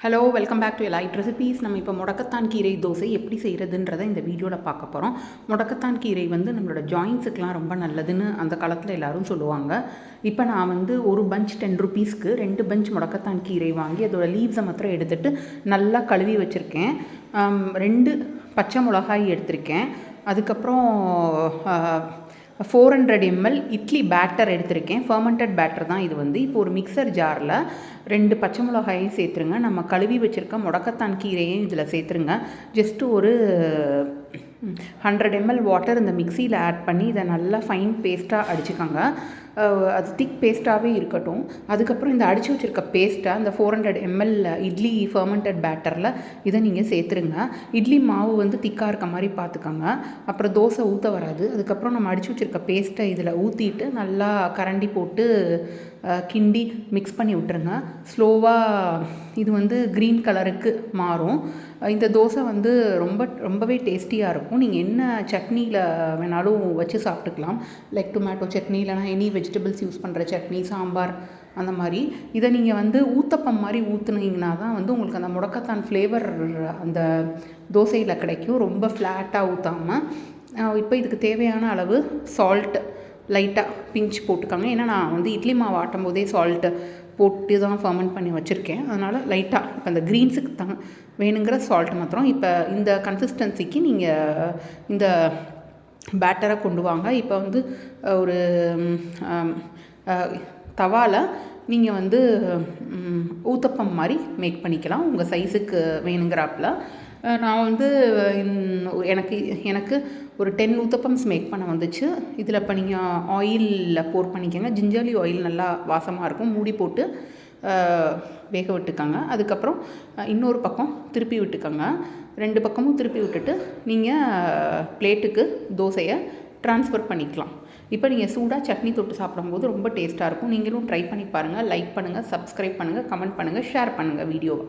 Hello welcome back to elite recipes. நம்ம இப்போ முடக்கத்தான் கீரை தோசை எப்படி செய்கிறதுன்றதை இந்த வீடியோவில் பார்க்க போகிறோம். முடக்கத்தான் கீரை நம்மளோட ஜாயின்ஸுக்கெலாம் ரொம்ப நல்லதுன்னு அந்த காலத்தில் எல்லோரும் சொல்லுவாங்க. இப்போ நான் ஒரு பஞ்ச் 10 ருபீஸ்க்கு 2 பஞ்ச் முடக்கத்தான் கீரை வாங்கி அதோட லீவ்ஸை மாத்திரம் எடுத்துகிட்டு நல்லா கழுவி வச்சுருக்கேன். 2 பச்சை மிளகாய் எடுத்திருக்கேன். அதுக்கப்புறம் 400 ml இட்லி பேட்டர் எடுத்திருக்கேன். ஃபர்மெண்டட் பேட்டர் தான் இது. இப்போ ஒரு மிக்சர் ஜாரில் 2 பச்சை மிளகாயும் சேர்த்துருங்க. நம்ம கழுவி வச்சுருக்க முடக்கத்தான் கீரையும் இதில் சேர்த்துருங்க. ஜஸ்ட்டு ஒரு 100 ml வாட்டர் இந்த மிக்சியில் ஆட் பண்ணி இதை நல்லா ஃபைன் பேஸ்ட்டாக அடிச்சுக்கோங்க. அது திக் பேஸ்ட்டாகவே இருக்கட்டும். அதுக்கப்புறம் இந்த அடித்து வச்சுருக்க பேஸ்ட்டை அந்த 400 ml இட்லி ஃபர்மெண்டட் பேட்டரில் இதை நீங்கள் சேர்த்துருங்க. இட்லி மாவு திக்காக இருக்க மாதிரி பார்த்துக்கோங்க. அப்புறம் தோசை ஊற்ற வராது. அதுக்கப்புறம் நம்ம அடித்து வச்சுருக்க பேஸ்ட்டை இதில் ஊற்றிட்டு நல்லா கரண்டி போட்டு கிண்டி மிக்ஸ் பண்ணி விட்டுருங்க. ஸ்லோவாக இது க்ரீன் கலருக்கு மாறும். இந்த தோசை ரொம்பவே டேஸ்டியாக இருக்கும். நீங்கள் என்ன சட்னியில் வேணாலும் வச்சு சாப்பிட்டுக்கலாம். லைக் டொமேட்டோ சட்னி, இல்லைனா எனி வெஜிடபிள்ஸ் யூஸ் பண்ணுற சட்னி, சாம்பார் அந்த மாதிரி. இதை நீங்கள் ஊத்தப்பம் மாதிரி ஊற்றுனீங்கன்னா தான் உங்களுக்கு அந்த முடக்கத்தான் ஃப்ளேவர் அந்த தோசையில் கிடைக்கும். ரொம்ப ஃப்ளாட்டாக ஊற்றாமல். இப்போ இதுக்கு தேவையான அளவு சால்ட் லைட்டாக பிஞ்ச் போட்டுக்காங்க. ஏன்னா நான் இட்லி மாவு ஆட்டும் போதே சால்ட்டு போட்டு தான் ஃபர்மெண்ட் பண்ணி வச்சுருக்கேன். அதனால் லைட்டாக இப்போ அந்த க்ரீன்ஸுக்கு வேணுங்கிற சால்ட் மாத்திரம். இப்போ இந்த கன்சிஸ்டன்சிக்கு நீங்கள் இந்த பேட்டரை கொண்டு வாங்க. இப்போ ஒரு தவாவில் நீங்கள் ஊத்தப்பம் மாதிரி மேக் பண்ணிக்கலாம் உங்கள் சைஸுக்கு வேணுங்கிறாப்பில். நான் எனக்கு ஒரு 10 ஊத்தப்பம்ஸ் மேக் பண்ண வந்துச்சு. இதில் இப்போ நீங்கள் ஆயிலில் போர் பண்ணிக்கோங்க. ஜிஞ்சர்லி ஆயில் நல்லா வாசமாக இருக்கும். மூடி போட்டு வேக விட்டுக்கோங்க. அதுக்கப்புறம் இன்னொரு பக்கம் திருப்பி விட்டுக்கோங்க. 2 பக்கமும் திருப்பி விட்டுட்டு நீங்கள் பிளேட்டுக்கு தோசையை ட்ரான்ஸ்ஃபர் பண்ணிக்கலாம். இப்போ நீங்கள் சூடாக சட்னி தொட்டு சாப்பிடும்போது ரொம்ப டேஸ்ட்டாக இருக்கும். நீங்களும் ட்ரை பண்ணி பாருங்கள். லைக் பண்ணுங்கள், சப்ஸ்கிரைப் பண்ணுங்கள், கமெண்ட் பண்ணுங்கள், ஷேர் பண்ணுங்கள் வீடியோவை.